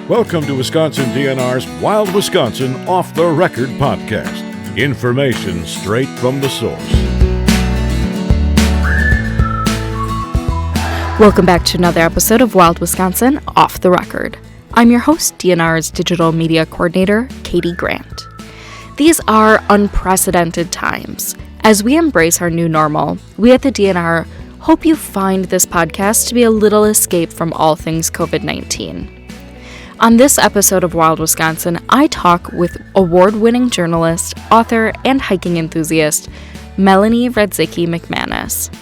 Welcome to Wisconsin DNR's Wild Wisconsin Off the Record podcast. Information straight from the source. Welcome back to another episode of Wild Wisconsin Off the Record. I'm your host, DNR's Digital Media Coordinator, Katie Grant. These are unprecedented times. As we embrace our new normal, we at the DNR hope you find this podcast to be a little escape from all things COVID-19. On this episode of Wild Wisconsin, I talk with award-winning journalist, author, and hiking enthusiast, Melanie Radzicki McManus.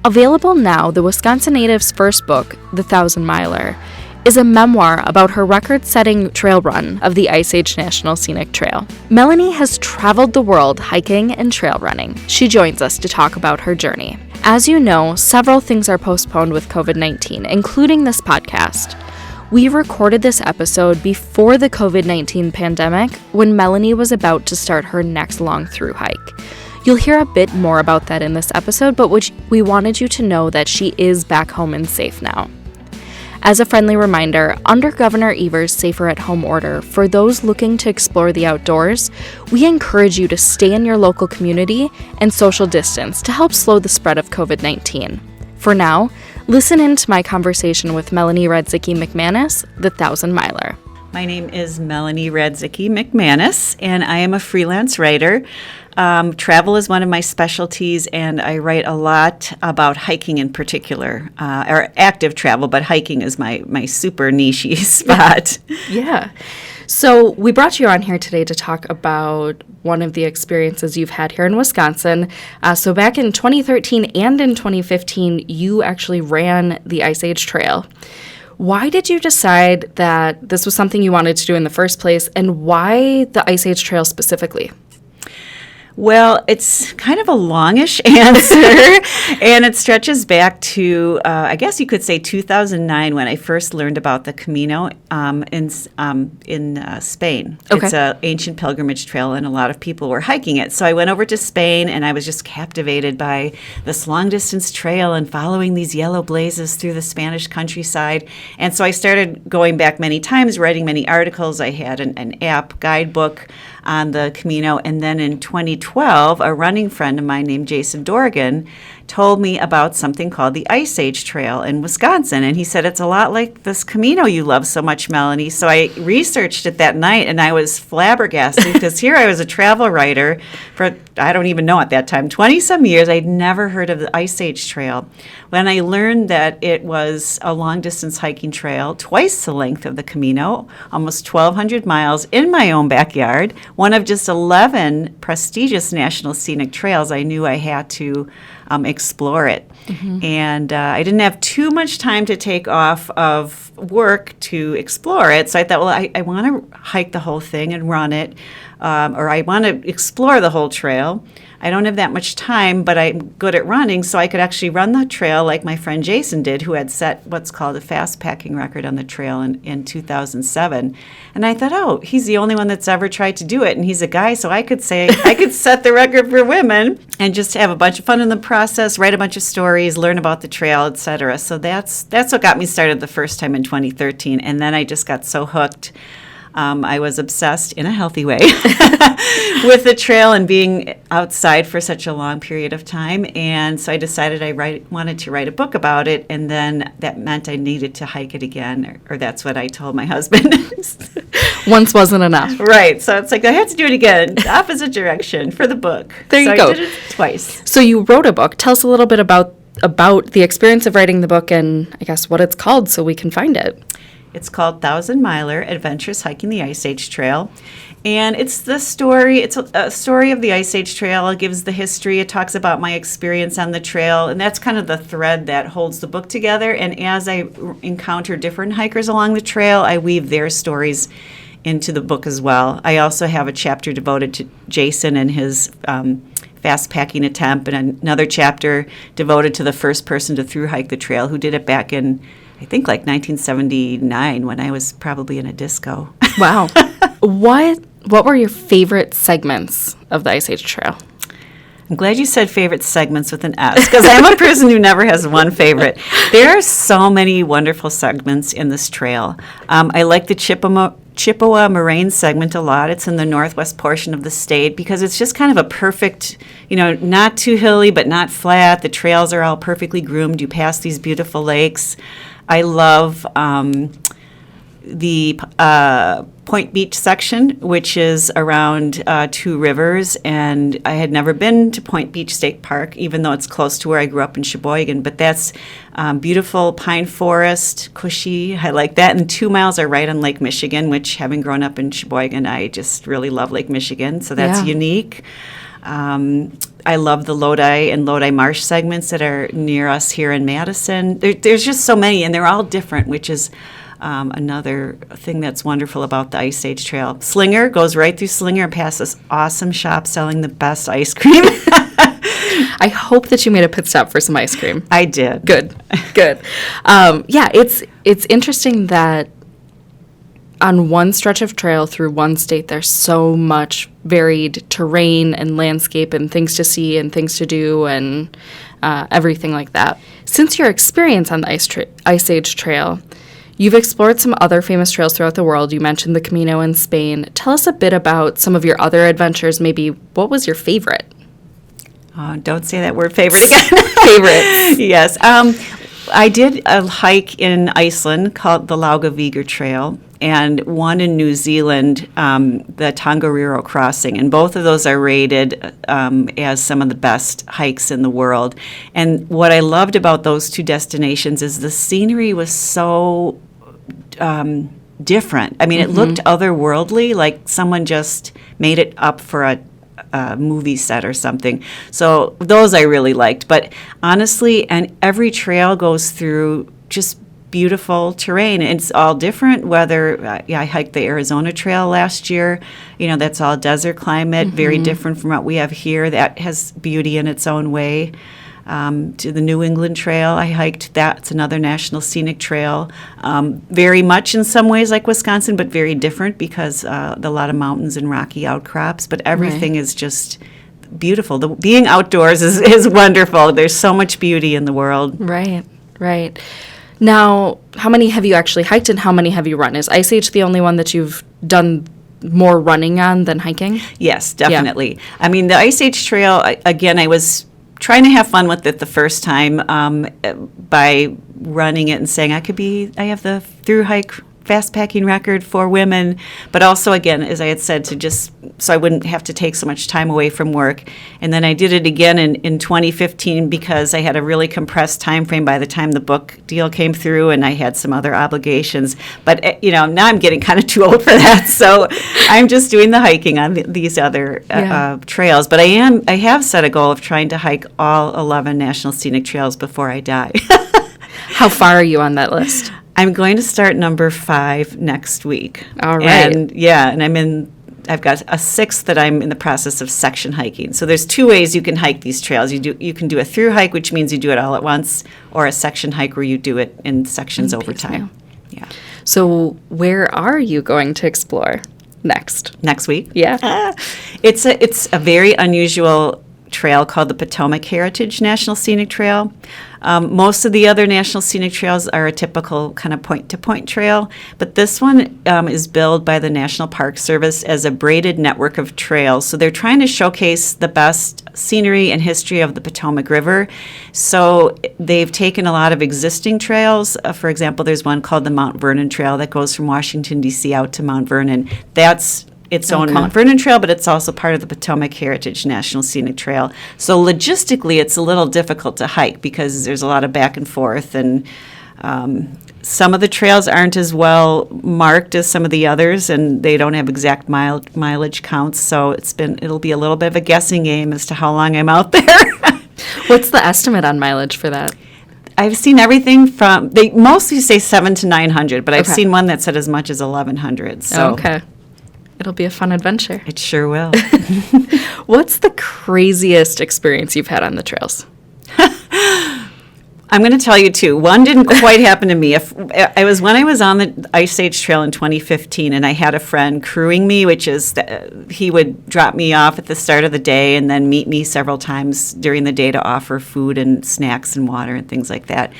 Available now, the Wisconsin native's first book, The 1,000-Miler, is a memoir about her record-setting trail run of the Ice Age National Scenic Trail. Melanie has traveled the world hiking and trail running. She joins us to talk about her journey. As you know, several things are postponed with COVID-19, including this podcast. We recorded this episode before the COVID-19 pandemic when Melanie was about to start her next long through hike. You'll hear a bit more about that in this episode, but we wanted you to know that she is back home and safe now. As a friendly reminder, under Governor Evers' Safer at Home order, for those looking to explore the outdoors, we encourage you to stay in your local community and social distance to help slow the spread of COVID-19. For now, listen in to my conversation with Melanie Radzicki McManus, the 1,000-Miler. My name is Melanie Radzicki McManus, and I am a freelance writer. Travel is one of my specialties, and I write a lot about hiking in particular, or active travel, but hiking is my super niche spot. Yeah. So we brought you on here today to talk about one of the experiences you've had here in Wisconsin. So back in 2013 and in 2015, you actually ran the Ice Age Trail. Why did you decide that this was something you wanted to do in the first place, and why the Ice Age Trail specifically? Well, it's kind of a longish answer, and it stretches back to, I guess you could say 2009 when I first learned about the Camino in Spain. Okay. It's an ancient pilgrimage trail, and a lot of people were hiking it. So I went over to Spain, and I was just captivated by this long-distance trail and following these yellow blazes through the Spanish countryside. And so I started going back many times, writing many articles. I had an app guidebook on the Camino, and then in 2012, a running friend of mine named Jason Dorgan told me about something called the Ice Age Trail in Wisconsin, and he said, it's a lot like this Camino you love so much, Melanie. So I researched it that night, and I was flabbergasted because here I was a travel writer for, I don't even know at that time, 20-some years. I'd never heard of the Ice Age Trail. When I learned that it was a long-distance hiking trail, twice the length of the Camino, almost 1,200 miles in my own backyard, one of just 11 prestigious National Scenic Trails, I knew I had to explore it. Mm-hmm. And I didn't have too much time to take off of work to explore it. So I thought, well, I want to hike the whole thing and run it, or I want to explore the whole trail. I don't have that much time, but I'm good at running, so I could actually run the trail like my friend Jason did, who had set what's called a fast packing record on the trail in 2007. And I thought, oh, he's the only one that's ever tried to do it, and he's a guy, so I could say I could set the record for women and just have a bunch of fun in the process, write a bunch of stories, learn about the trail, etc. So that's what got me started the first time in 2013, and then I just got so hooked. I was obsessed in a healthy way with the trail and being outside for such a long period of time. And so I decided I wanted to write a book about it. And then that meant I needed to hike it again, or that's what I told my husband. Once wasn't enough. Right. So it's like I had to do it again, opposite direction for the book. There you go. I did it twice. So you wrote a book. Tell us a little bit about the experience of writing the book and I guess what it's called so we can find it. It's called 1,000-Miler, Adventures Hiking the Ice Age Trail. And it's the story, it's a story of the Ice Age Trail. It gives the history. It talks about my experience on the trail. And that's kind of the thread that holds the book together. And as I encounter different hikers along the trail, I weave their stories into the book as well. I also have a chapter devoted to Jason and his fast packing attempt, and another chapter devoted to the first person to through hike the trail who did it back in, I think, like 1979 when I was probably in a disco. Wow. What were your favorite segments of the Ice Age Trail? I'm glad you said favorite segments with an S, because I'm a person who never has one favorite. There are so many wonderful segments in this trail. I like the Chippewa Moraine segment a lot. It's in the northwest portion of the state because it's just kind of a perfect, not too hilly but not flat. The trails are all perfectly groomed. You pass these beautiful lakes. I love the Point Beach section, which is around two rivers, and I had never been to Point Beach State Park, even though it's close to where I grew up in Sheboygan, but that's beautiful pine forest, cushy, I like that, and 2 miles are right on Lake Michigan, which, having grown up in Sheboygan, I just really love Lake Michigan, so that's unique. I love the Lodi and Lodi Marsh segments that are near us here in Madison. There's just so many, and they're all different, which is another thing that's wonderful about the Ice Age Trail. Slinger goes right through Slinger and past this awesome shop selling the best ice cream. I hope that you made a pit stop for some ice cream. I did. Good. It's interesting that on one stretch of trail through one state, there's so much varied terrain and landscape and things to see and things to do and everything like that. Since your experience on the Ice Age Trail, you've explored some other famous trails throughout the world. You mentioned the Camino in Spain. Tell us a bit about some of your other adventures. Maybe what was your favorite? Oh, don't say that word favorite again. Favorites. Yes. I did a hike in Iceland called the Laugavíkur Trail and one in New Zealand, the Tongariro Crossing. And both of those are rated as some of the best hikes in the world. And what I loved about those two destinations is the scenery was so different. I mean, it looked otherworldly, like someone just made it up for a movie set or something. So those I really liked. But honestly, and every trail goes through just beautiful terrain. It's all different, whether I hiked the Arizona Trail last year. That's all desert climate, very different from what we have here. That has beauty in its own way. To the New England Trail, I hiked. That's another National Scenic Trail. Very much in some ways like Wisconsin, but very different because a lot of mountains and rocky outcrops. But everything is just beautiful. Being outdoors is wonderful. There's so much beauty in the world. Right. Now, how many have you actually hiked and how many have you run? Is Ice Age the only one that you've done more running on than hiking? Yes, definitely. Yeah. I mean, the Ice Age Trail, again, I was trying to have fun with it the first time by running it and saying I have the through hike fast packing record for women, but also, again, as I had said, to just so I wouldn't have to take so much time away from work. And then I did it again in 2015 because I had a really compressed time frame by the time the book deal came through, and I had some other obligations. But now I'm getting kind of too old for that, so I'm just doing the hiking on these other trails. But I have set a goal of trying to hike all 11 National Scenic Trails before I die. How far are you on that list? I'm going to start number 5 next week. All right. And I've got a 6th that I'm in the process of section hiking. So there's 2 ways you can hike these trails. You can do a through hike, which means you do it all at once, or a section hike where you do it in sections over time. Yeah. So where are you going to explore next? Next week? Yeah. It's a very unusual trail called the Potomac Heritage National Scenic Trail. Most of the other National Scenic Trails are a typical kind of point-to-point trail, but this one is billed by the National Park Service as a braided network of trails. So they're trying to showcase the best scenery and history of the Potomac River. So they've taken a lot of existing trails. For example, there's one called the Mount Vernon Trail that goes from Washington, D.C. out to Mount Vernon. That's its own Mount Vernon Trail, but it's also part of the Potomac Heritage National Scenic Trail. So logistically, it's a little difficult to hike because there's a lot of back and forth, and some of the trails aren't as well marked as some of the others, and they don't have exact mileage counts. So it'll be a little bit of a guessing game as to how long I'm out there. What's the estimate on mileage for that? I've seen everything from, they mostly say 700 to 900, but I've seen one that said as much as 1,100. So. Okay. It'll be a fun adventure. It sure will. What's the craziest experience you've had on the trails? I'm going to tell you two. One didn't quite happen to me. When I was on the Ice Age Trail in 2015, and I had a friend crewing me, which is he would drop me off at the start of the day and then meet me several times during the day to offer food and snacks and water and things like that.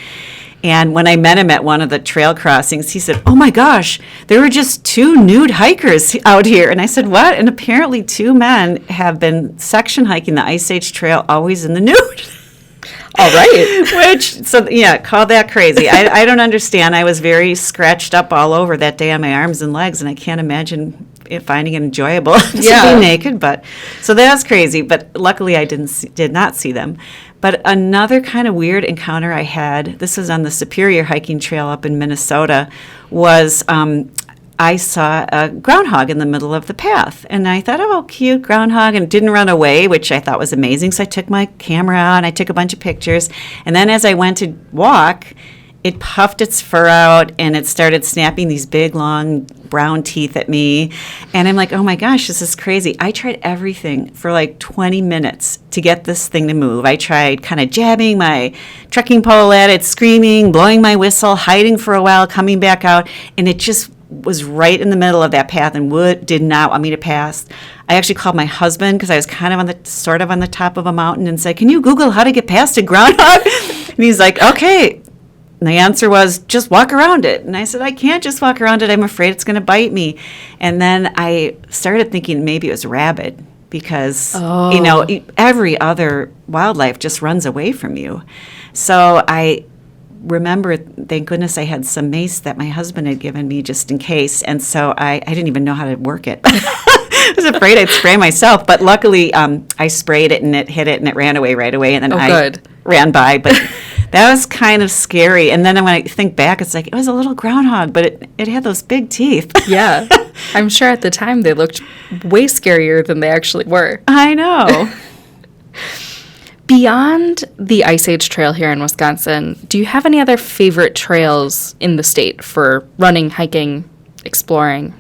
And when I met him at one of the trail crossings, he said, "Oh my gosh, there were just 2 nude hikers out here." And I said, "What?" And apparently 2 men have been section hiking the Ice Age Trail, always in the nude. All right. Call that crazy. I don't understand. I was very scratched up all over that day on my arms and legs, and I can't imagine finding it enjoyable to be naked. But so that was crazy. But luckily, I did not see them. But another kind of weird encounter I had, this was on the Superior Hiking Trail up in Minnesota, was I saw a groundhog in the middle of the path. And I thought, oh, cute groundhog, and it didn't run away, which I thought was amazing. So I took my camera out and I took a bunch of pictures. And then as I went to walk, it puffed its fur out and it started snapping these big, long brown teeth at me. And I'm like, oh my gosh, this is crazy. I tried everything for like 20 minutes to get this thing to move. I tried kind of jabbing my trekking pole at it, screaming, blowing my whistle, hiding for a while, coming back out. And it just was right in the middle of that path and did not want me to pass. I actually called my husband because I was kind of sort of on the top of a mountain and said, "Can you Google how to get past a groundhog?" And he's like, "Okay." And the answer was, "Just walk around it." And I said, "I can't just walk around it. I'm afraid it's going to bite me." And then I started thinking maybe it was rabbit because, every other wildlife just runs away from you. So I remember, thank goodness I had some mace that my husband had given me just in case. And so I didn't even know how to work it. I was afraid I'd spray myself. But luckily, I sprayed it and it hit it and it ran away right away. And then I ran by. But that was kind of scary. And then when I think back, it's like, it was a little groundhog, but it had those big teeth. Yeah. I'm sure at the time they looked way scarier than they actually were. I know. Beyond the Ice Age Trail here in Wisconsin, do you have any other favorite trails in the state for running, hiking, exploring?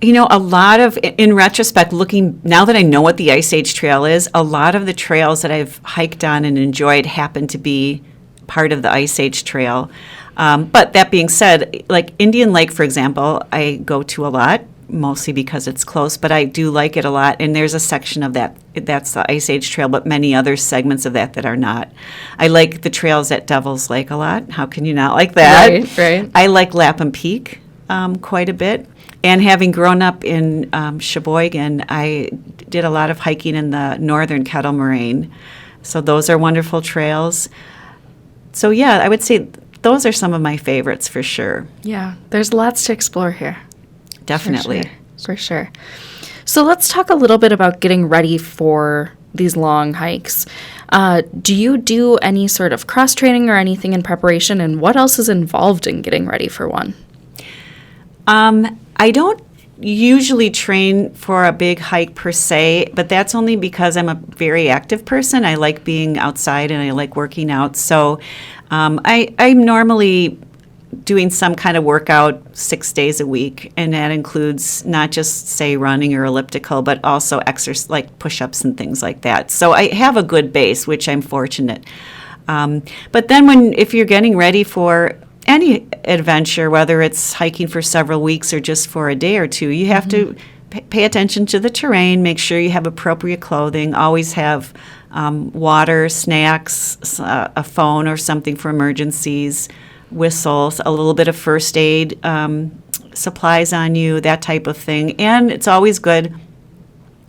A lot of, in retrospect, looking, now that I know what the Ice Age Trail is, a lot of the trails that I've hiked on and enjoyed happen to be part of the Ice Age Trail. But that being said, like Indian Lake, for example, I go to a lot, mostly because it's close, but I do like it a lot. And there's a section of that's the Ice Age Trail, but many other segments of that are not. I like the trails at Devil's Lake a lot. How can you not like that? Right. I like Lapham Peak quite a bit. And having grown up in Sheboygan, I did a lot of hiking in the northern Kettle Moraine. So those are wonderful trails. So yeah, I would say those are some of my favorites for sure. Yeah, there's lots to explore here. Definitely. For sure. So let's talk a little bit about getting ready for these long hikes. Do you do any sort of cross-training or anything in preparation, and what else is involved in getting ready for one? I don't usually train for a big hike per se, but that's only because I'm a very active person. I like being outside and I like working out. So I'm normally doing some kind of workout 6 days a week, and that includes not just, say, running or elliptical, but also exercise like push-ups and things like that. So I have a good base, which I'm fortunate. But then if you're getting ready for any adventure, whether it's hiking for several weeks or just for a day or two, you have to pay attention to the terrain, make sure you have appropriate clothing, always have water, snacks, a phone or something for emergencies, whistles, a little bit of first aid supplies on you, that type of thing. And it's always good,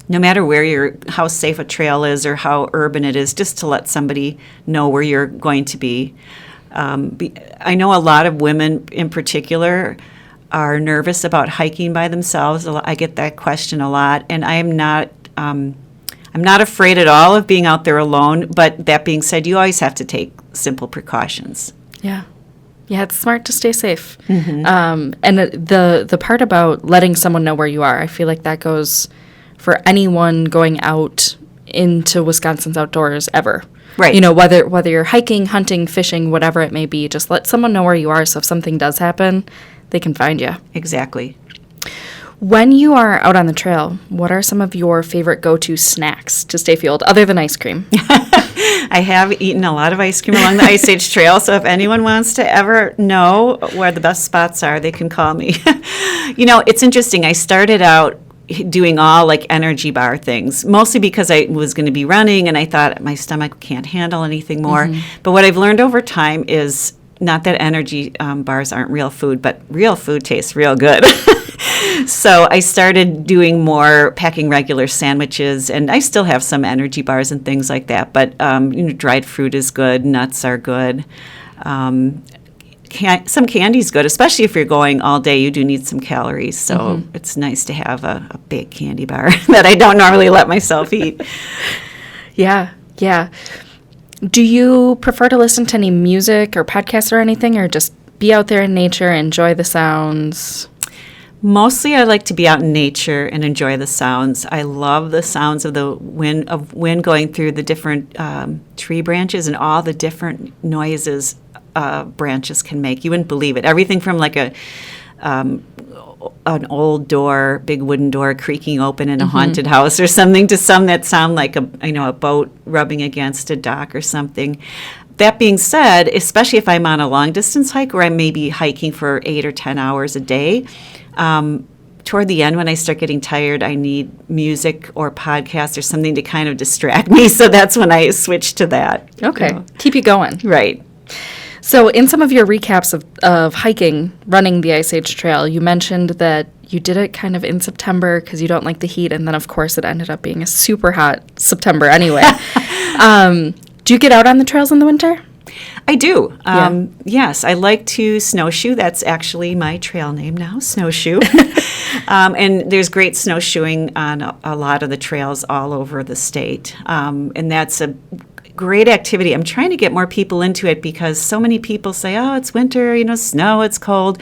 no matter how safe a trail is or how urban it is, just to let somebody know where you're going to be. I know a lot of women in particular are nervous about hiking by themselves. I get that question a lot, and I'm not afraid at all of being out there alone. But that being said, you always have to take simple precautions. Yeah, it's smart to stay safe. Mm-hmm. And the part about letting someone know where you are, I feel like that goes for anyone going out into Wisconsin's outdoors ever. Right. Whether you're hiking, hunting, fishing, whatever it may be, just let someone know where you are so if something does happen, they can find you. Exactly. When you are out on the trail, what are some of your favorite go-to snacks to stay fueled, other than ice cream? I have eaten a lot of ice cream along the Ice Age Trail, so if anyone wants to ever know where the best spots are, they can call me. It's interesting. I started out doing all like energy bar things, mostly because I was going to be running and I thought my stomach can't handle anything more. But what I've learned over time is not that energy bars aren't real food, but real food tastes real good. So I started doing more packing regular sandwiches, and I still have some energy bars and things like that. But dried fruit is good, nuts are good. Some candy's good, especially if you're going all day. You do need some calories, so it's nice to have a big candy bar that I don't normally let myself eat. Yeah. Do you prefer to listen to any music or podcasts or anything, or just be out there in nature, enjoy the sounds? Mostly I like to be out in nature and enjoy the sounds. I love the sounds of the wind going through the different tree branches and all the different noises branches can make. You wouldn't believe it. Everything from like an old door, big wooden door creaking open in a haunted house or something, to some that sound like a boat rubbing against a dock or something. That being said, especially if I'm on a long distance hike where I may be hiking for 8 or 10 hours a day, toward the end when I start getting tired, I need music or podcast or something to kind of distract me. So that's when I switch to that. Okay. Keep you going. Right. So in some of your recaps of hiking, running the Ice Age Trail, you mentioned that you did it kind of in September because you don't like the heat, and then of course it ended up being a super hot September anyway. Do you get out on the trails in the winter? I do. Yes, I like to snowshoe. That's actually my trail name now, Snowshoe. And there's great snowshoeing on a lot of the trails all over the state. And that's a great activity. I'm trying to get more people into it because so many people say, oh, it's winter, snow, it's cold.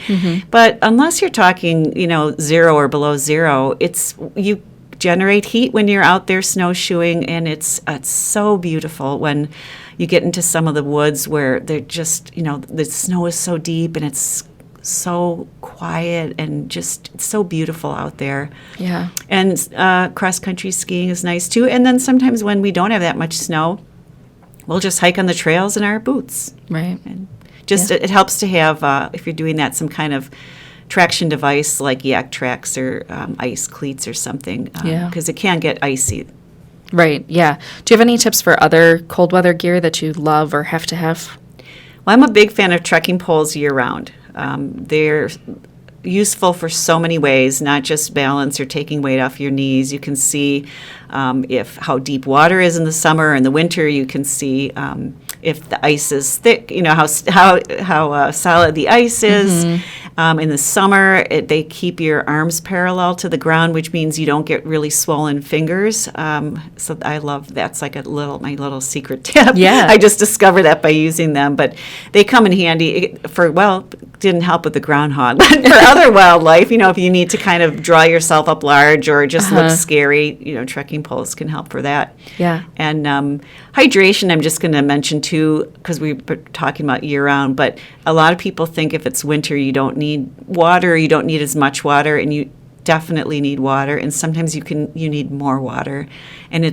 But unless you're talking, 0 or below 0, you generate heat when you're out there snowshoeing, and it's so beautiful when you get into some of the woods where they're just, the snow is so deep and it's so quiet and just it's so beautiful out there. Yeah. And cross-country skiing is nice too. And then sometimes when we don't have that much snow, we'll just hike on the trails in our boots. Right. And just it helps to have, if you're doing that, some kind of traction device like yak tracks or ice cleats or something, because it can get icy. Right, yeah. Do you have any tips for other cold weather gear that you love or have to have? Well, I'm a big fan of trekking poles year-round. They're useful for so many ways, not just balance or taking weight off your knees. You can see how deep water is in the summer. In the winter, you can see if the ice is thick, how solid the ice is. In the summer, they keep your arms parallel to the ground, which means you don't get really swollen fingers. So I love that's like my little secret tip. Yeah. I just discovered that by using them, but they come in handy didn't help with the groundhog, but for other wildlife, if you need to kind of draw yourself up large or just look scary, trekking poles can help for that. Yeah. And hydration, I'm just going to mention too, because we were talking about year-round, but a lot of people think if it's winter, you don't need water, you don't need as much water, and you definitely need water, and sometimes you need more water, and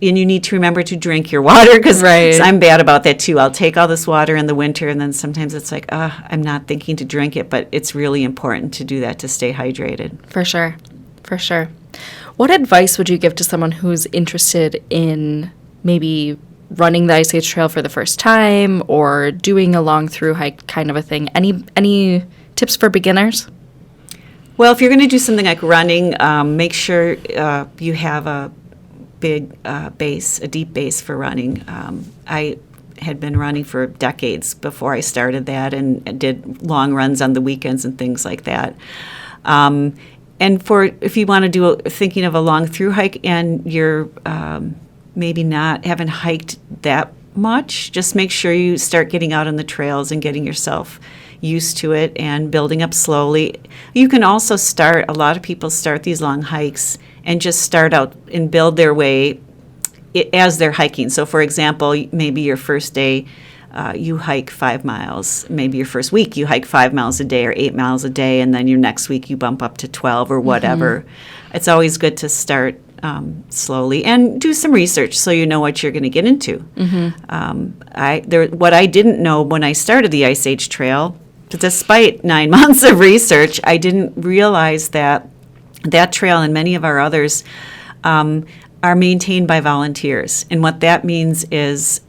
you need to remember to drink your water, because I'm bad about that too. I'll take all this water in the winter, and then sometimes it's like, I'm not thinking to drink it, but it's really important to do that to stay hydrated. For sure. What advice would you give to someone who's interested in maybe running the Ice Age Trail for the first time or doing a long through hike kind of a thing? Any tips for beginners? Well, if you're going to do something like running, make sure you have a big a deep base for running. I had been running for decades before I started that and did long runs on the weekends and things like that. And if you want to thinking of a long through hike and you're maybe haven't hiked that much, just make sure you start getting out on the trails and getting yourself used to it and building up slowly. You can also a lot of people start these long hikes and just start out and build their way as they're hiking. So for example, maybe your first day you hike 5 miles. Maybe your first week you hike 5 miles a day or 8 miles a day, and then your next week you bump up to 12 or whatever. It's always good to start slowly and do some research so you know what you're going to get into. What I didn't know when I started the Ice Age Trail, despite 9 months of research, I didn't realize that that trail and many of our others are maintained by volunteers. And what that means is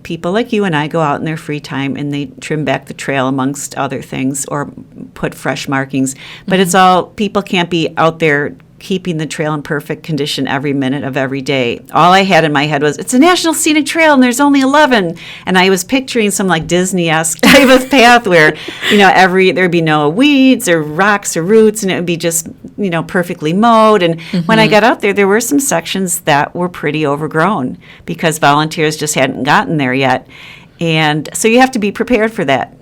people like you and I go out in their free time and they trim back the trail amongst other things or put fresh markings. But it's all, people can't be out there keeping the trail in perfect condition every minute of every day. All I had in my head was, it's a National Scenic Trail and there's only 11. And I was picturing some like Disney-esque type of path where, there'd be no weeds or rocks or roots, and it would be just, perfectly mowed. And when I got out there, there were some sections that were pretty overgrown because volunteers just hadn't gotten there yet. And so you have to be prepared for that.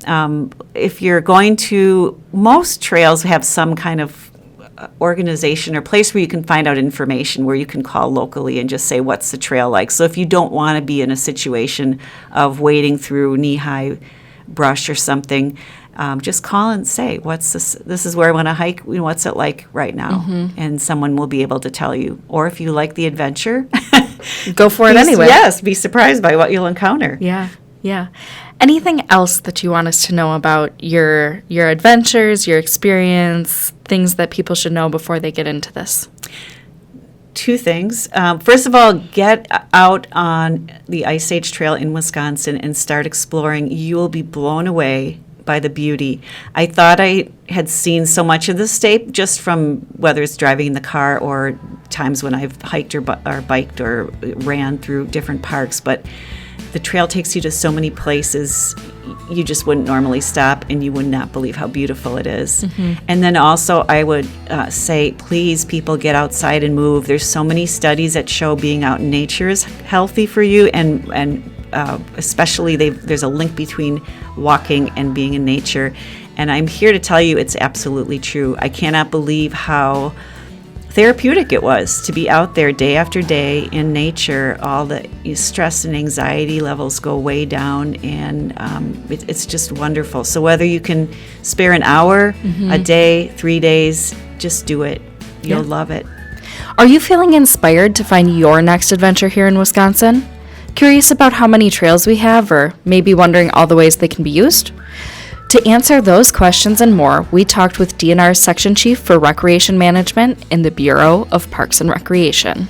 If you're going to, most trails have some kind of organization or place where you can find out information, where you can call locally and just say, what's the trail like? So if you don't want to be in a situation of wading through knee-high brush or something, just call and say, what's this is where I want to hike, what's it like right now? And someone will be able to tell you. Or if you like the adventure, go for it anyway. Yes, be surprised by what you'll encounter. Yeah. Anything else that you want us to know about your adventures, your experience, things that people should know before they get into this? 2 things. First of all, get out on the Ice Age Trail in Wisconsin and start exploring. You will be blown away by the beauty. I thought I had seen so much of the state just from whether it's driving in the car or times when I've hiked or biked or ran through different parks, but the trail takes you to so many places you just wouldn't normally stop, and you would not believe how beautiful it is. And then also I would say, please, people, get outside and move. There's so many studies that show being out in nature is healthy for you, and especially there's a link between walking and being in nature. And I'm here to tell you it's absolutely true. I cannot believe how therapeutic it was to be out there day after day in nature. All the stress and anxiety levels go way down, and it's just wonderful. So whether you can spare an hour, a day, 3 days, just do it. You'll love it. Are you feeling inspired to find your next adventure here in Wisconsin? Curious about how many trails we have, or maybe wondering all the ways they can be used? To answer those questions and more, we talked with DNR's Section Chief for Recreation Management in the Bureau of Parks and Recreation.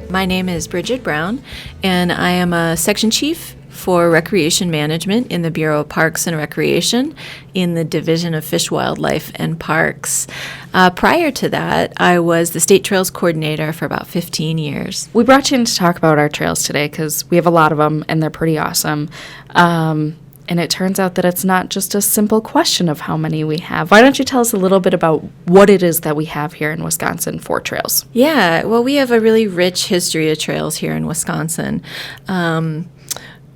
My name is Bridget Brown, and I am a Section Chief for Recreation Management in the Bureau of Parks and Recreation in the Division of Fish, Wildlife, and Parks. Prior to that, I was the State Trails Coordinator for about 15 years. We brought you in to talk about our trails today because we have a lot of them, and they're pretty awesome. And it turns out that it's not just a simple question of how many we have. Why don't you tell us a little bit about what it is that we have here in Wisconsin for trails? Yeah, well, we have a really rich history of trails here in Wisconsin.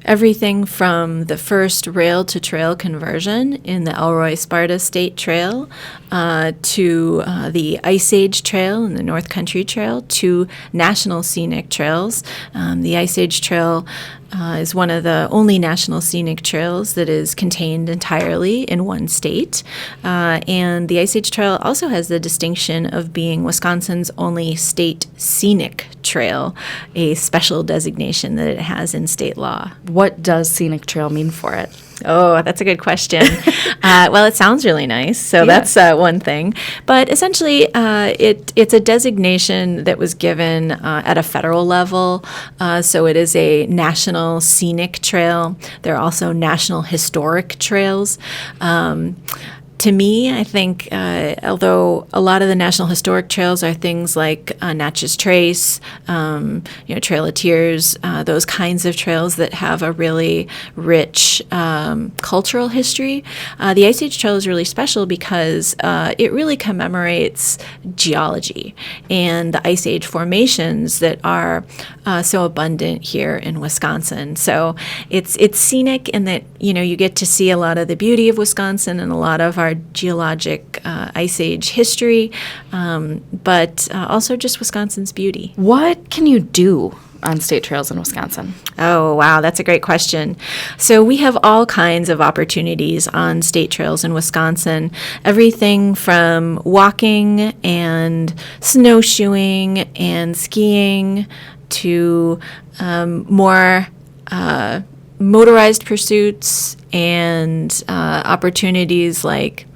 Everything from the first rail-to-trail conversion in the Elroy-Sparta State Trail to the Ice Age Trail and the North Country Trail to National Scenic Trails. The Ice Age Trail is one of the only National Scenic Trails that is contained entirely in one state. And the Ice Age Trail also has the distinction of being Wisconsin's only state scenic trail, a special designation that it has in state law. What does scenic trail mean for it? Oh, that's a good question. Well, it sounds really nice, so that's one thing. But essentially, it's a designation that was given at a federal level. So it is a National Scenic Trail. There are also National Historic Trails. To me, I think, although a lot of the National Historic Trails are things like Natchez Trace, Trail of Tears, those kinds of trails that have a really rich cultural history, the Ice Age Trail is really special because it really commemorates geology and the Ice Age formations that are so abundant here in Wisconsin. So it's scenic in that, you get to see a lot of the beauty of Wisconsin and a lot of our geologic Ice Age history, but also just Wisconsin's beauty. What can you do on state trails in Wisconsin? Oh, wow, that's a great question. So we have all kinds of opportunities on state trails in Wisconsin, everything from walking and snowshoeing and skiing to more motorized pursuits and opportunities like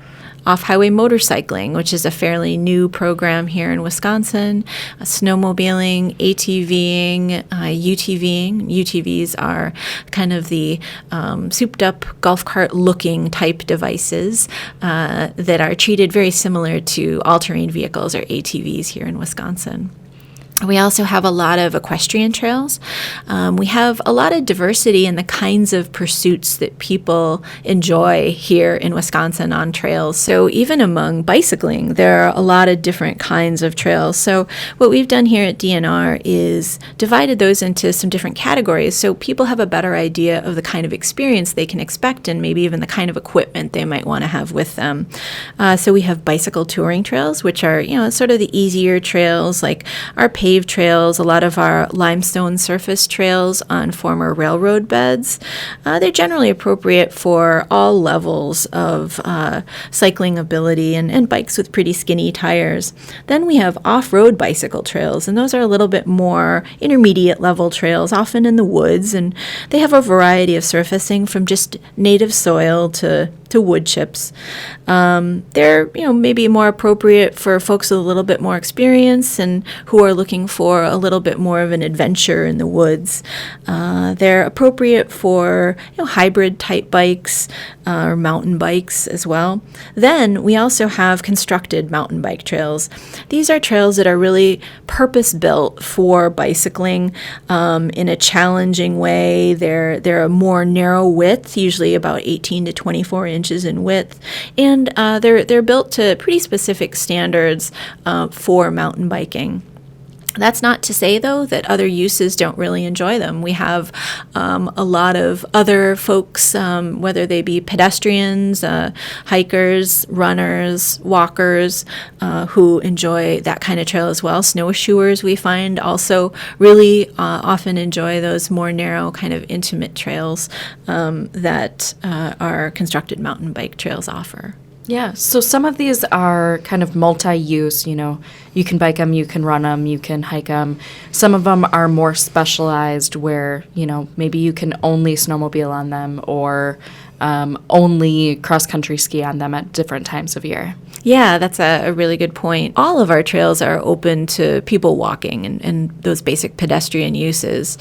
off-highway motorcycling, which is a fairly new program here in Wisconsin, snowmobiling, ATVing, UTVing. UTVs are kind of the souped-up golf cart-looking type devices that are treated very similar to all-terrain vehicles or ATVs here in Wisconsin. We also have a lot of equestrian trails. We have a lot of diversity in the kinds of pursuits that people enjoy here in Wisconsin on trails. So even among bicycling, there are a lot of different kinds of trails. So what we've done here at DNR is divided those into some different categories so people have a better idea of the kind of experience they can expect and maybe even the kind of equipment they might want to have with them. So we have bicycle touring trails, which are, sort of the easier trails like our paved trails, a lot of our limestone surface trails on former railroad beds. They're generally appropriate for all levels of cycling ability and bikes with pretty skinny tires. Then we have off-road bicycle trails, and those are a little bit more intermediate level trails, often in the woods, and they have a variety of surfacing from just native soil to wood chips. They're, maybe more appropriate for folks with a little bit more experience and who are looking for a little bit more of an adventure in the woods. They're appropriate for, hybrid type bikes or mountain bikes as well. Then we also have constructed mountain bike trails. These are trails that are really purpose-built for bicycling in a challenging way. They're a more narrow width, usually about 18 to 24 inches in width, and they're built to pretty specific standards for mountain biking. That's not to say, though, that other uses don't really enjoy them. We have a lot of other folks, whether they be pedestrians, hikers, runners, walkers, who enjoy that kind of trail as well. Snowshoers, we find, also really often enjoy those more narrow, kind of intimate trails that our constructed mountain bike trails offer. Yeah, so some of these are kind of multi-use, you can bike them, you can run them, you can hike them. Some of them are more specialized where, maybe you can only snowmobile on them or only cross-country ski on them at different times of year. Yeah, that's a really good point. All of our trails are open to people walking and those basic pedestrian uses,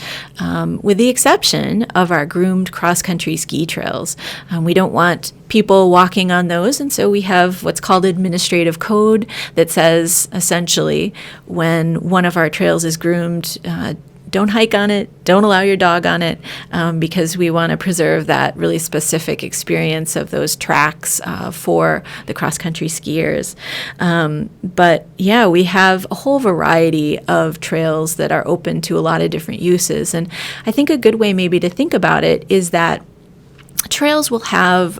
with the exception of our groomed cross-country ski trails. We don't want people walking on those, and so we have what's called administrative code that says essentially when one of our trails is groomed, don't hike on it, don't allow your dog on it, because we want to preserve that really specific experience of those tracks for the cross-country skiers. But yeah, we have a whole variety of trails that are open to a lot of different uses. And I think a good way maybe to think about it is that trails will have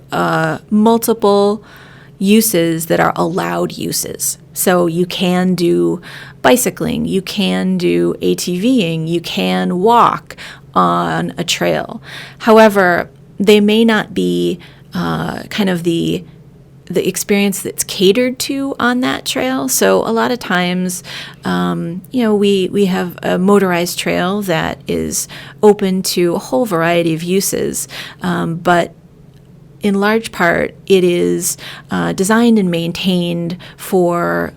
multiple uses that are allowed uses. So you can do bicycling, you can do ATVing, you can walk on a trail. However, they may not be kind of the experience that's catered to on that trail. So a lot of times, we have a motorized trail that is open to a whole variety of uses, but in large part, it is designed and maintained for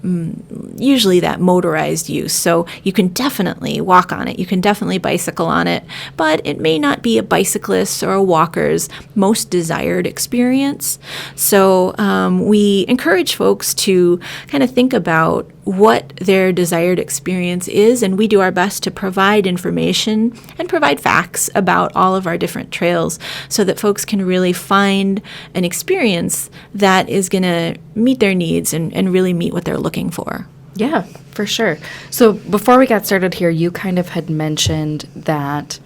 usually that motorized use. So you can definitely walk on it, you can definitely bicycle on it, but it may not be a bicyclist or a walker's most desired experience. So we encourage folks to kind of think about what their desired experience is, and we do our best to provide information and provide facts about all of our different trails so that folks can really find an experience that is going to meet their needs and really meet what they're looking for. Yeah, for sure. So before we got started here, you kind of had mentioned that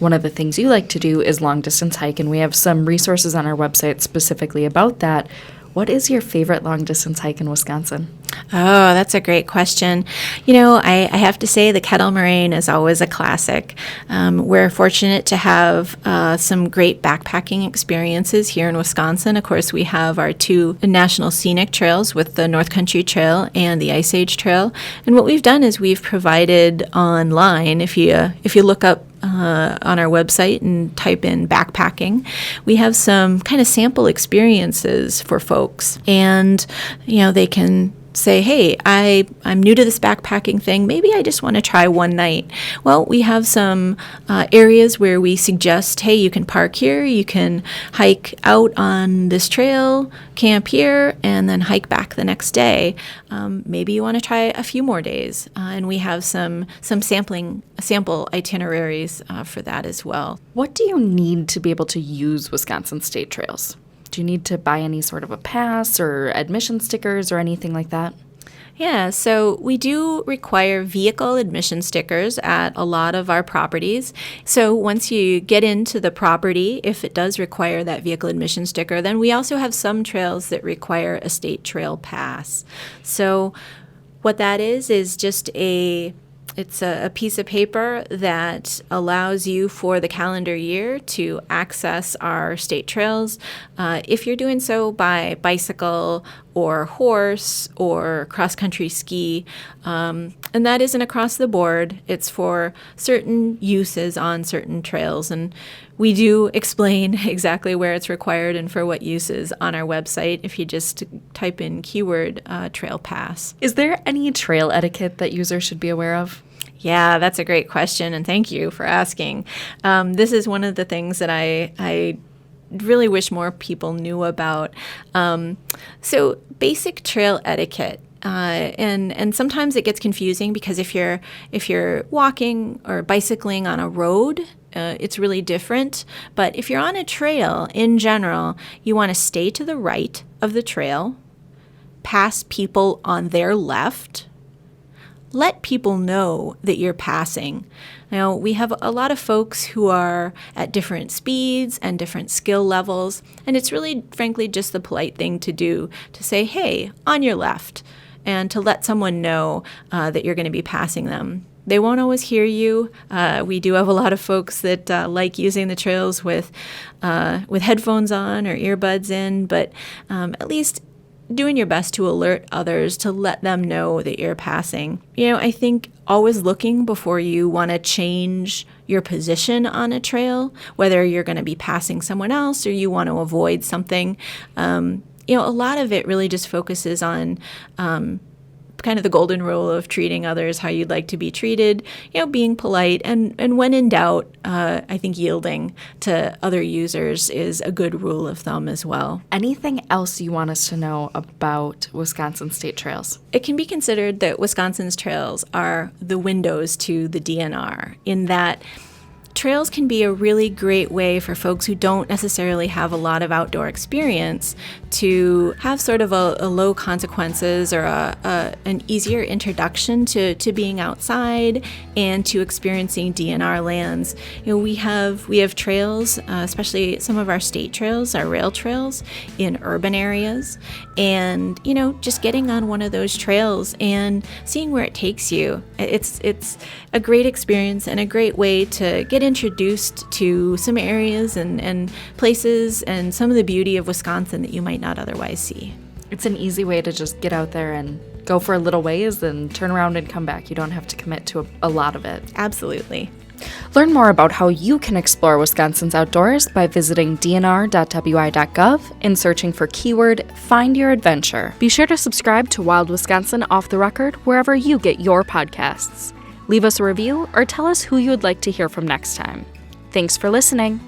one of the things you like to do is long distance hike, and we have some resources on our website specifically about that. What is your favorite long distance hike in Wisconsin? Oh, that's a great question. I have to say the Kettle Moraine is always a classic. We're fortunate to have some great backpacking experiences here in Wisconsin. Of course, we have our 2 National Scenic Trails with the North Country Trail and the Ice Age Trail. And what we've done is we've provided online, if you look up on our website and type in backpacking, we have some kind of sample experiences for folks. And, they can say, hey, I'm new to this backpacking thing. Maybe I just want to try one night. Well, we have some areas where we suggest, hey, you can park here, you can hike out on this trail, camp here, and then hike back the next day. Maybe you want to try a few more days. And we have some sample itineraries for that as well. What do you need to be able to use Wisconsin State Trails? Do you need to buy any sort of a pass or admission stickers or anything like that? Yeah, so we do require vehicle admission stickers at a lot of our properties. So once you get into the property, if it does require that vehicle admission sticker, then we also have some trails that require a state trail pass. So what that is just it's a piece of paper that allows you for the calendar year to access our state trails. If you're doing so by bicycle or horse or cross-country ski, and that isn't across the board. It's for certain uses on certain trails. And we do explain exactly where it's required and for what uses on our website if you just type in keyword trail pass. Is there any trail etiquette that users should be aware of? Yeah, that's a great question, and thank you for asking. This is one of the things that I really wish more people knew about. So basic trail etiquette. And sometimes it gets confusing because if you're walking or bicycling on a road, it's really different. But if you're on a trail in general, you want to stay to the right of the trail, pass people on their left. Let people know that you're passing. Now, we have a lot of folks who are at different speeds and different skill levels, and it's really, frankly, just the polite thing to do to say, hey, on your left, and to let someone know that you're going to be passing them. They won't always hear you. We do have a lot of folks that like using the trails with headphones on or earbuds in, but at least doing your best to alert others, to let them know that you're passing. I think always looking before you want to change your position on a trail, whether you're going to be passing someone else or you want to avoid something. A lot of it really just focuses on kind of the golden rule of treating others how you'd like to be treated, being polite, and when in doubt, I think yielding to other users is a good rule of thumb as well. Anything else you want us to know about Wisconsin State Trails? It can be considered that Wisconsin's trails are the windows to the DNR, in that trails can be a really great way for folks who don't necessarily have a lot of outdoor experience to have sort of a low consequences or an easier introduction to being outside and to experiencing DNR lands. We have trails, especially some of our state trails, our rail trails in urban areas, and just getting on one of those trails and seeing where it takes you. It's a great experience and a great way to get introduced to some areas and places and some of the beauty of Wisconsin that you might not otherwise see. It's an easy way to just get out there and go for a little ways, then turn around and come back. You don't have to commit to a lot of it. Absolutely. Learn more about how you can explore Wisconsin's outdoors by visiting dnr.wi.gov and searching for keyword Find Your Adventure. Be sure to subscribe to Wild Wisconsin Off the Record wherever you get your podcasts. Leave us a review or tell us who you would like to hear from next time. Thanks for listening.